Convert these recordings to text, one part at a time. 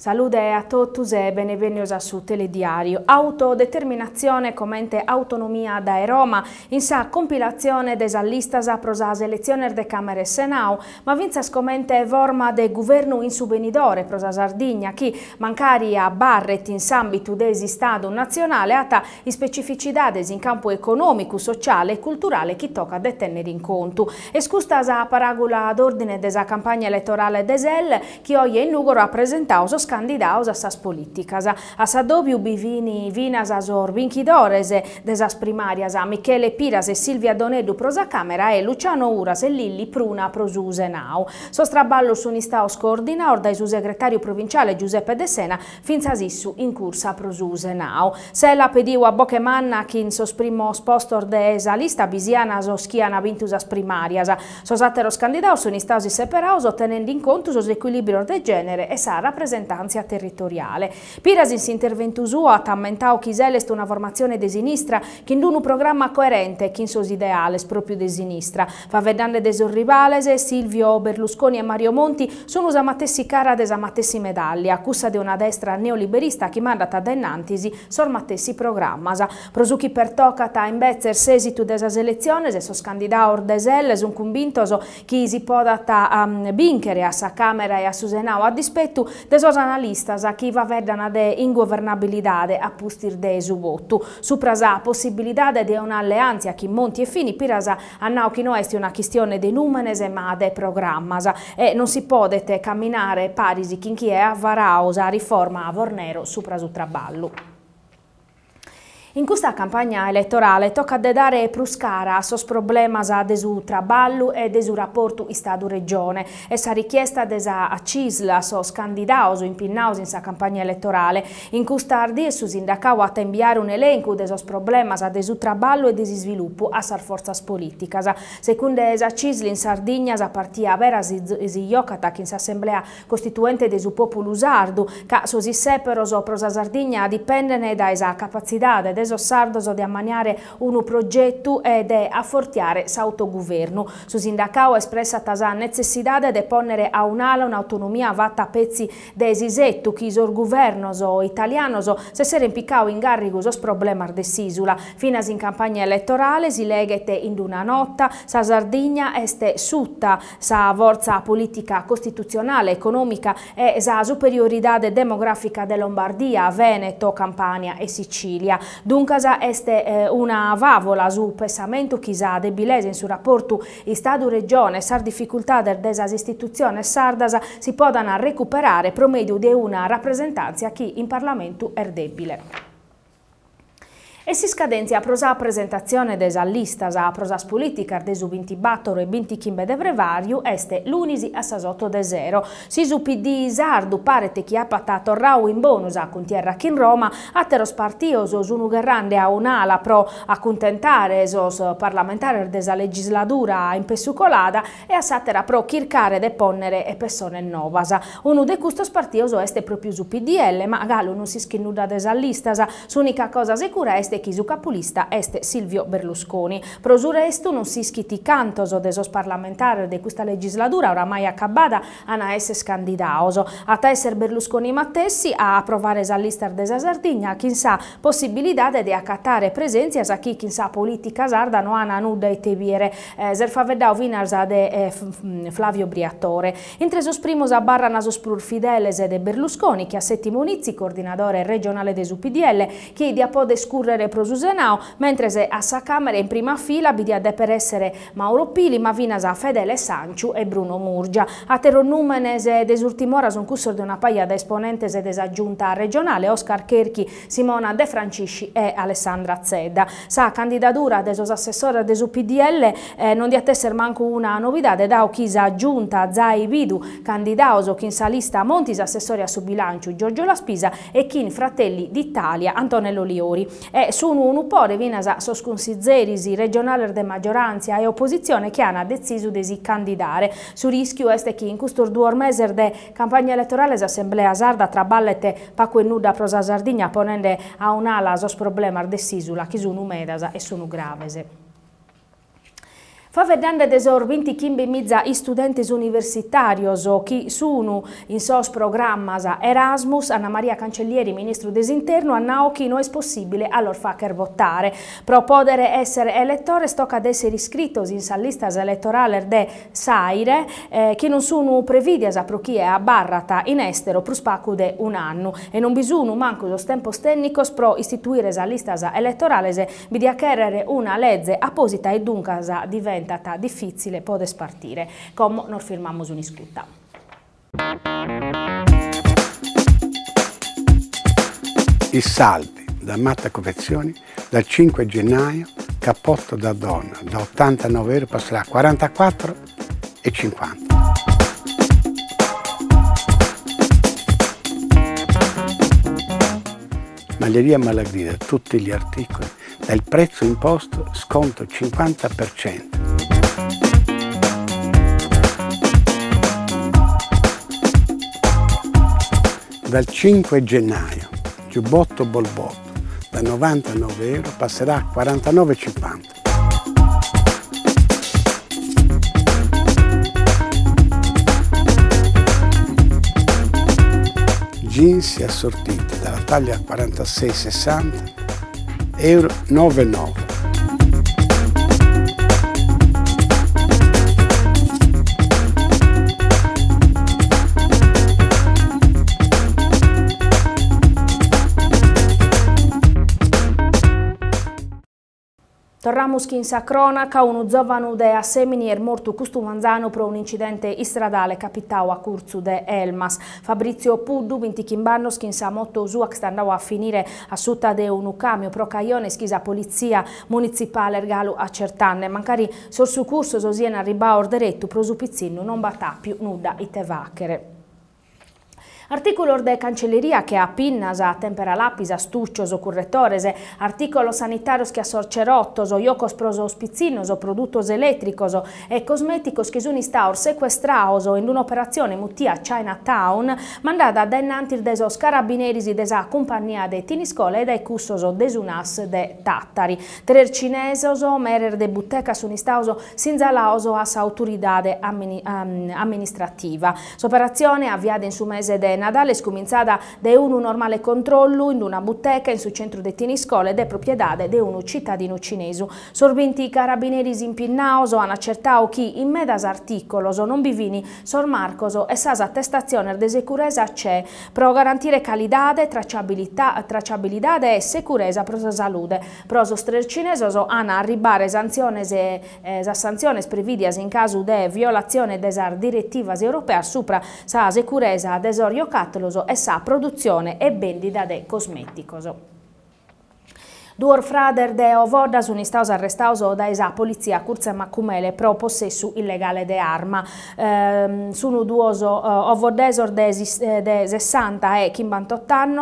Salute a tutti e benvenuti su Telediario. Autodeterminazione commente autonomia da Roma in sa compilazione desa listas pro sa selezione de Camere e Senau, ma vinzas commente forma de governo in subvenidore pro sa Sardegna chi mancari a Barret in sambitu desi Stato nazionale ata i specificidades in campo economico, sociale e culturale chi tocca de tenere in conto. Escusta sa paragola d'ordine desa campagna elettorale desel chi oggi in Nugo rappresentau sos candidatos a sas politicas. A Sadobiu bivini vinas a sor vinchidores desas primarias a Michele Piras e Silvia Doneddu pro sa Camera e Luciano Uras e Lilli Pruna pro su Senau. Sos traballo su unistaos coordinaor dai su segretario provinciale Giuseppe De Sena finzas issu in cursa pro su Senau. Se la pediu a Boche Manna chi in sos primos postor de esa lista bisiana sos chiana vintus as primarias. Sos atteros candidatos unistaos i separaus ottenendo in conto sos equilibrio de genere e sa rappresentanza territoriale. Piras in s'interventu suo ha tammentau chi est una formazione de sinistra che in un programma coerente chi in sos ideales proprio de sinistra. Favedande de sos rivales Silvio Berlusconi e Mario Monti sono usa matessi cara desa matessi medaglia, accusa de una destra neoliberista chi mandata da innantisi sor matessi programmas. Prosuchi per toccata in bezzer sesitu desa selezione e sos candidator desel sun convintos chi si podata vincere a sa Camera e a su Senau a dispetto de sos analistas a chi va vedana de ingovernabilidade a pustir de su votu. Supra sa possibilidade de un'alleanza chi Monti e Fini Piras annau chi no est una questione de numenes ma de programmas e non si podete camminare parisi chi è avvaraus a riforma a Vornero supra su traballo. In questa campagna elettorale tocca de dare plus cara a sos problemas de su traballu e de su rapportu Istadu-Regione. Essa richiesta desa a CISL a sos candidatos impinnaus in sa campagna elettorale. In questa ardì su sindacau a inviare un elenco de sos problemas de su traballu e de su sviluppo a sar forzas politicas. Secondo esa CISL in Sardigna a partia vera si iocata che in s'assemblea costituente de su populu sardu, ca sos isseperos pro sa Sardigna dipendene da esa capacitade de sos sardos de ammaniare un progetto e de affortiare s'autogoverno. Su sindacau espressa tasa necessidade de ponere a un'ala un'autonomia vatta a pezzi de esisettu chi sor governos o italianos se sere impicau in garrigu sos problemas de s'isula. Finas in campagna elettorale si leghete in una notta sa Sardigna este sutta sa forza politica costituzionale, economica e sa superioridade demografica de Lombardia, Veneto, Campania e Sicilia. Dunque este una vavola su pensamento chi sa debilese in su rapporto Istadu-Regione, sar difficoltà desas istituzioni sardas si podano recuperare promedio di una rappresentanza chi in Parlamento è debile. E si scadenzia pro sa presentazione desa listas a prosas politicas de su 24 e 25 de Frevariu este l'unisi a sasotto de zero. Si su PD sardu parete chi ha patato rau in bonus a contierra chi in Roma, atteros partios sunu grande a un'ala pro accontentare sos parlamentari desa legislatura in pessucolada e a satera pro chircare de ponnere e persone novas. Uno de custos partios este proprio su PDL, ma gallo non si schinuda desa listas, s'unica cosa sicura este chi su capolista est Silvio Berlusconi. Pro su restu non si schiti cantos de sos parlamentari de questa legislatura oramai accabada ana esses candidaos. A esser Berlusconi matessi a approvare sa lista de sa Sardegna, chi sa possibilidade de accattare presenzias a chi sa politica sarda no ana nuda e teviere serfaveddau vinas de Flavio Briatore. Intre sos primos abbarrana sos plur fideles de Berlusconi, che a Settimo Nizzi, coordinatore regionale de su PDL, chi dia pode scurrere pro su Senau, mentre se a sa Camera in prima fila bidia de per essere Mauro Pili, ma vinas a Fedele Sanciu e Bruno Murgia. A tero numenes desultimora son cussor de una paia de esponentes desa giunta regionale, Oscar Cherchi, Simona De Francisci e Alessandra Zedda. Sa candidatura de sos assessori de su PDL non di attesser manco una novidade da chi sa giunta Zai Vidu, candidato chi in sa lista Montis, assessori a su bilancio Giorgio Laspisa e chi in Fratelli d'Italia Antonello Liori. E sono un upore vinas a sos consiglieris regionali de maggioranza e opposizione che hanno deciso di si candidare. Su rischio este che in questo 2 mesi de campagna elettorale l'Assemblea sarda traballete paco e nuda pro sa Sardegna ponendo a un'ala sos problemas de s'isula che sono umedas e sono gravese. Fa vedere desor 20 chimbi mizza i studenti universitarios o chi sono in sos programmas Erasmus. Anna Maria Cancellieri, ministro dell'Interno, annao chi non è possibile allora facer votare. Pro poter essere elettore stocca ad essere iscritto in listas elettorale de Saire che non sono previdias pro chi è a barrata in estero pro spacco de un anno e non bisogna manco los tempos tecnicos pro istituire sa listas elettorales bi acquerere una legge apposita e dunque diventa difficile poter partire, come non firmamo un'iscutta. I saldi da Matta Confezioni dal 5 gennaio, cappotto da donna da 89 euro passerà a 44,50. Maglieria Malagrida, tutti gli articoli, dal prezzo imposto sconto 50%. Dal 5 gennaio, giubbotto Bolbotto, da 99 euro passerà a 49,50. Jeans assortiti dalla taglia 46,60 euro 9,9. Torniamo in sa cronaca, uno giovane de Semini è morto custumanzano per un incidente stradale capitato a Curzu de Elmas. Fabrizio Puddu, 25 anni, che sa moto sua che andava a finire a sutta de un camion pro caione schisa polizia municipale ergalo a Certanne. Mancari sul suo corso sosiena arriba orderetto pro su pizzino non battà più nuda i tevachere. Articolo de Cancelleria che a pinnas, a tempera lapisa, stuccios o curretores, articolo sanitarios che a sorcerottos, o iocos pros ospicinos, o produttos elettricos e cosmeticos che sono stati sequestraos in un'operazione mutia Chinatown, mandata da innanti desos carabineris desa compagnia de tiniscole e dai cussos desunas de Tattari. Ter cinesos, merer de butteca sono stati sinzalaos a sa autoridade amministrativa. L'operazione avviata in su mese de Nadale scominciata da un normale controllo in una bottega in su centro de Tiniscole ed è proprietà di un cittadino cinese. Sorvinti i carabinieri in Pinnaoso hanno accertato che in medas articolos non bivini sormarcos e sas attestazione de sicurezza c'è per garantire qualità, tracciabilità e sicurezza per la salute. Pro soster cinesos hanno arrivare sanzioni previdias in caso di violazione delle direttive europee sopra sa sicurezza desorio e sa produzione e vendita de cosmeticos. Due frader de Ovoda sono stati arrestati da esa polizia Curze Macumele pro possesso illegale de arma. Sono due ovodesor de 60 e 58 anni,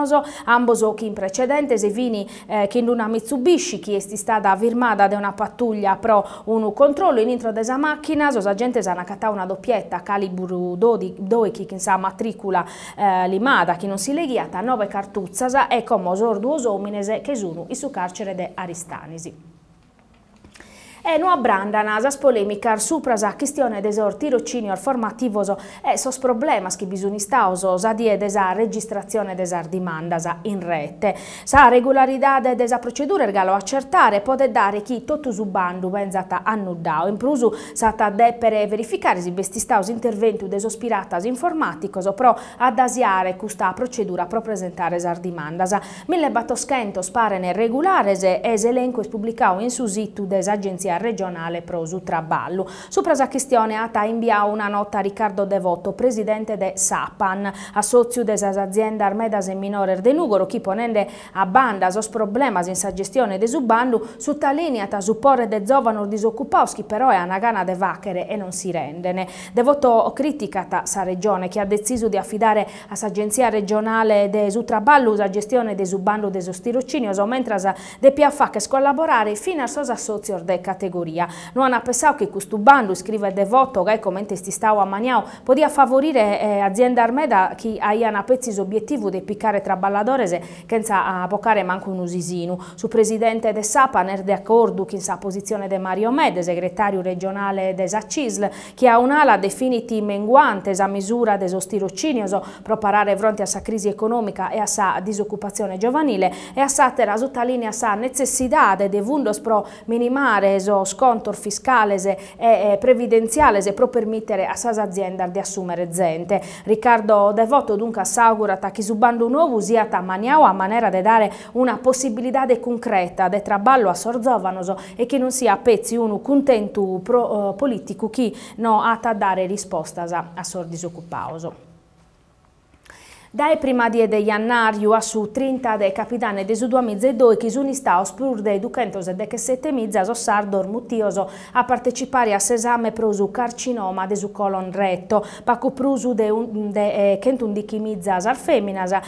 ambos che in precedente se vini che in una Mitsubishi che è stata firmata da una pattuglia pro un controllo in intro desa macchina, os agenti hanno accattato una doppietta calibro 12 che sa matricola limata che non si leghiata 9 cartuzzas e come osor due omines che sono i su carcere de Aristanisi. E non abrandana sas polemica supra sa questione desor tirocinio formativos e sos problemas che bisogna staus adie desa registrazione desar dimandas in rete. Sa regolarità desa procedura ergalo accertare pode dare chi tutto su bandu benzata annudao. In prusu sata depere verificare se besti staus intervento desos piratas informaticos pro addasiare questa procedura pro presentare esar dimandas. 1800 parene regulares e elenco es pubblicau in su sito des agenzia regionale pro su traballo. Sopra la questione ata invià una nota a Riccardo Devoto, presidente de Sapan, associo des aziende armedas e minore de Nugoro, chi ponende a banda sos problemas in sa gestione de su bandu, su ta linea ta supporre de giovani disoccupati, però è una gana de vachere e non si rendene. Devoto criticata sa regione che ha deciso di affidare a sa agenzia regionale de su traballo la gestione de su bandu de sos tirocinio, mentre de piaffa che scollaborare fino a sos associ de categoria. categoria. Non ha pensato che questo bando, scrive Devoto, che come sti stau a Maniao, podia favorire aziende armeda che hanno pezzi obiettivo di piccare tra balladores senza poccare manco un usisino. Su presidente de Sapa ner de accordo che sa posizione de Mario Mede, segretario regionale de Sacisl, che ha un'ala definiti menguante a misura de stirocinio pro parare fronte a sa crisi economica e a sa disoccupazione giovanile e a sa sottolinea sa necessità de vundos pro minimare so scontor fiscales e previdenziales pro permettere a sas aziende di assumere gente. Riccardo Devoto dunque s'augura che su bando nuovo sia a Maniao a maniera di dare una possibilità concreta di traballo a Sorzovanos e che non sia pezzi uno contento politico che non ha a dare risposta a sor disoccupato. Dai prima die de Iannariu a su 30 de capitane de su 2002 che sono stati pur de 217 mizza so sardor mutioso a partecipare a esame pro su carcinoma de su colon retto pacu prusu de kentun di chimizza sar feminas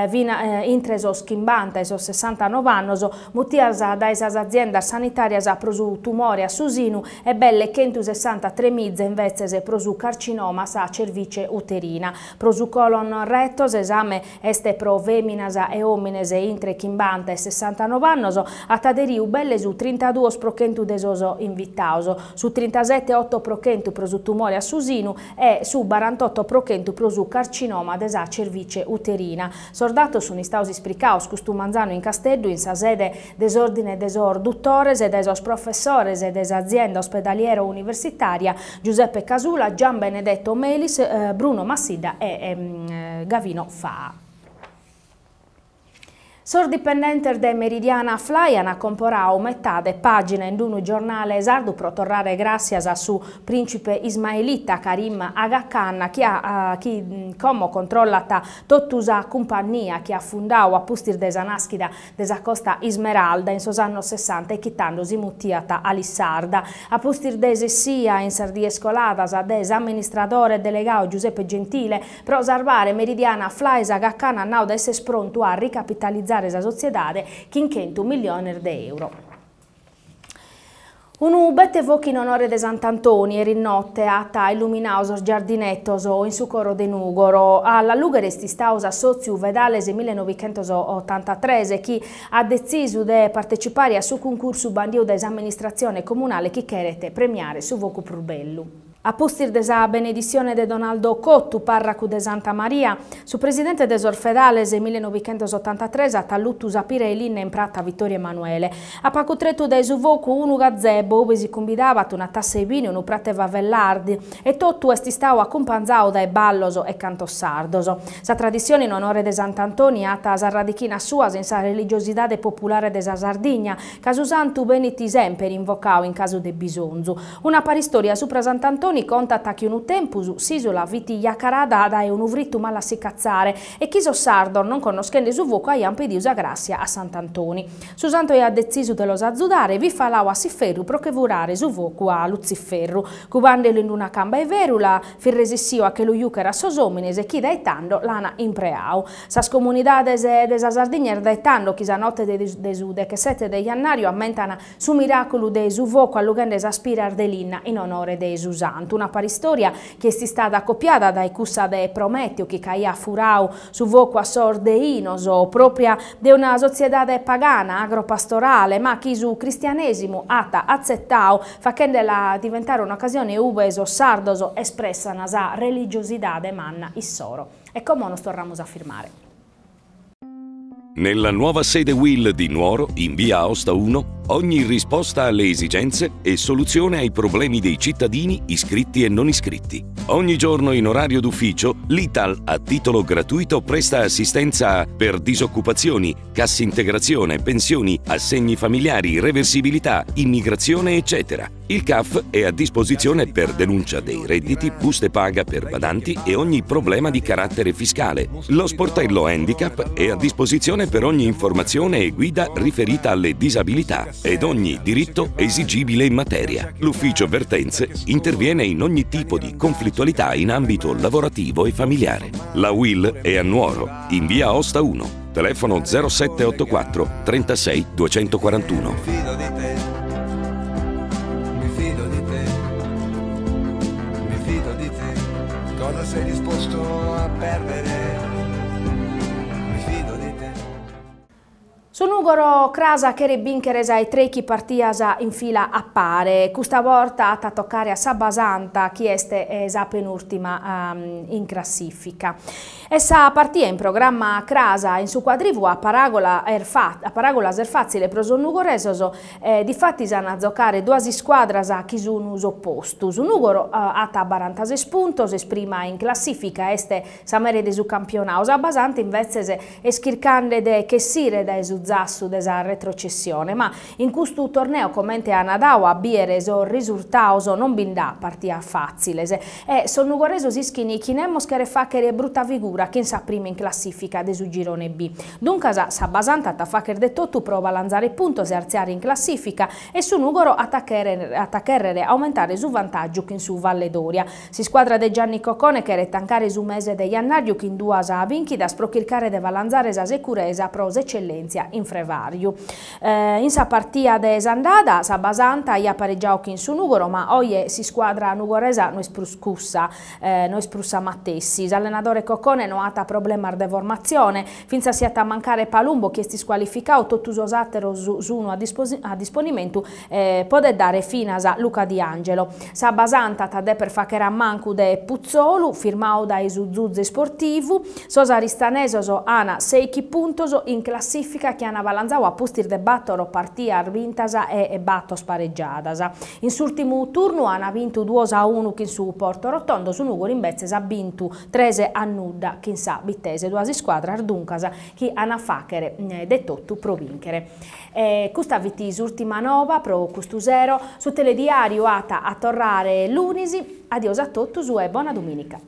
vina intreso schimbanta e so 69 annos mutiasa da esas aziendas sanitarias a pro su tumore a susinu e belle kentu 63 mizza invece pro su carcinoma sa cervice uterina pro su colon retto esame este pro feminas e homines intre chimbanta e 69 annos a taderiu belle su 32 procentu desoso invitauso, su 37 8 procentu pro su tumore a susinu e su 48 procentu pro su carcinoma desa cervice uterina. Sordato sono stati spricaus custu manzano in Casteddu in sa sede desordine desor duttores e desos professores e des azienda ospedaliero universitaria Giuseppe Casula, Gian Benedetto Melis, Bruno Massida e Gavino Fa. Sordipendente de Meridiana Flaian ha comporato metà de pagine in un giornale sardo pro tornare gracias a su principe ismaelita Karim Aga Khan che come controllata tottusa compagnia che ha fondato a pustir de Sanaschida desa costa Ismeralda in sos anni 60 e chittandosi muttiata a Lissarda a pustir de sia in Sardie Scoladas a des amministratore delegato Giuseppe Gentile pro salvare Meridiana Flaian Aga Khan annau da essere pronto a ricapitalizzare la società che in 100 milioni di euro. Un bette voci in onore de Sant'Antoni e notte a illuminaus giardinettos in su coro de Nugoro alla Lugaresti stausa soziu vedales 1983 che ha deciso di partecipare a su concorso bandio dell'amministrazione comunale che chiedete premiare su vocu purbellu. A postir desa benedizione de Donaldo Cottu, parracu de Santa Maria, su presidente des Orfedales 1983 a tallutu sapire l'inne in pratta Vittorio Emanuele. A pacutretu de suvocu unu gazebo, ove si convidavat una tassa e vino, unu prate vavellardi, e tottu esti stau accompanzau dai balloso e canto sardoso. Sa tradizione in onore de Sant'Antoni ata sa radichina sua senza religiosidade popolare de sa Sardigna, casusantu beniti sempre invocau in caso de bisonzu. Una paristoria supra Sant'Antoni conta che un tempo s'isola viti Iacarada da un uvritto mala si cazzare e chi so sardo non conoscendo su voco a pediu sa grazia a Sant'Antoni. Su santo ha deciso de los azzudare vi falau a Sifferru pro che vorare su voco a Luciferru, cubandelo in una camba e verula, firresissio a che lo iucera sos omines e chi daetando lana impreau. Sas comunidades de sa Sardegna daetando chi sa notte de su de che sette de Iannario ammentana su miracolo de su voco allugende aspira ardelinna in onore de su santo. Una paristoria che è stata accoppiata dai cussa de Prometeo che caia furau su voco a Sordeinoso, propria de una società pagana, agropastorale, ma che su cristianesimo ata accettau, facendela diventare un'occasione uveso sardoso espressa nasa religiosità de manna issoro. E come nos tornamos a firmare. Nella nuova sede Will di Nuoro, in via Aosta 1, ogni risposta alle esigenze e soluzione ai problemi dei cittadini iscritti e non iscritti. Ogni giorno in orario d'ufficio, l'Ital a titolo gratuito presta assistenza per disoccupazioni, cassa integrazione, pensioni, assegni familiari, reversibilità, immigrazione, eccetera. Il CAF è a disposizione per denuncia dei redditi, buste paga per badanti e ogni problema di carattere fiscale. Lo sportello handicap è a disposizione per ogni informazione e guida riferita alle disabilità ed ogni diritto esigibile in materia. L'ufficio Vertenze interviene in ogni tipo di conflittualità in ambito lavorativo e familiare. La Will è a Nuoro, in via Aosta 1, telefono 0784 36 241. cosa sei disposto a perdere? Mi fido di te. Su Nugoro Crasa che ribincheresa ai tre chi partiasa in fila appare, questa volta a toccare a Sabasanta chi este sa penultima in classifica. Essa partia in programma Crasa in su quadrivu a paragola erfazile proso nugoresoso difatti sanno a giocare due squadras a chi su un opposto. Su Nugoro ata 46 puntos esprima in classifica este samere de su campionato. Sabasanta invece è schircande de che sire da esuzassu desa retrocessione, ma in questo torneo commente a Nadawa biere so risultato non binda partia facile e son nugoreso ischini chi nemmo schere facere brutta figura che sa prima in classifica de su girone B. Dunque Sabasanta attaccher de tutto prova a lanciare punto se arziare in classifica e su Nugoro attaccherere aumentare su vantaggio che in su Valle Doria. Si squadra de Gianni Coccone che retancare su mese de Iannario che in due a vinchi da sprocchircare de valanzare sa sicurezza pros eccellenza in frevario. In sa partia de Sandada Sabasanta ia pareggiao che in su Nugoro ma oie si squadra nugoresa no espruscussa no esprussa Mattessi. L'allenatore Coccone non ha problema de formazione, finza sia a mancare Palumbo che sti squalificato tutto satero su uno a disponimento può dare fino a Luca Di Angelo. Sabasanta tade per facere a manco de Puzzolu firmao da Zuzze Sportivu, sosa ristanesoso ana 6 puntos in classifica che hanno valanzao a postir de battoro partia arvintasa e batto spareggiatasa. In su'ultimo turno hanno vinto 2-1 che su Porto Rotondo, su Nugoro invece ha vinto 3-0 che in sa bittese due squadre arduncasa che hanno facere detto pro vincere. Questa vittis ultima nova pro questo zero su Telediario ata a torrare l'unisi. Adios a tutti e buona domenica.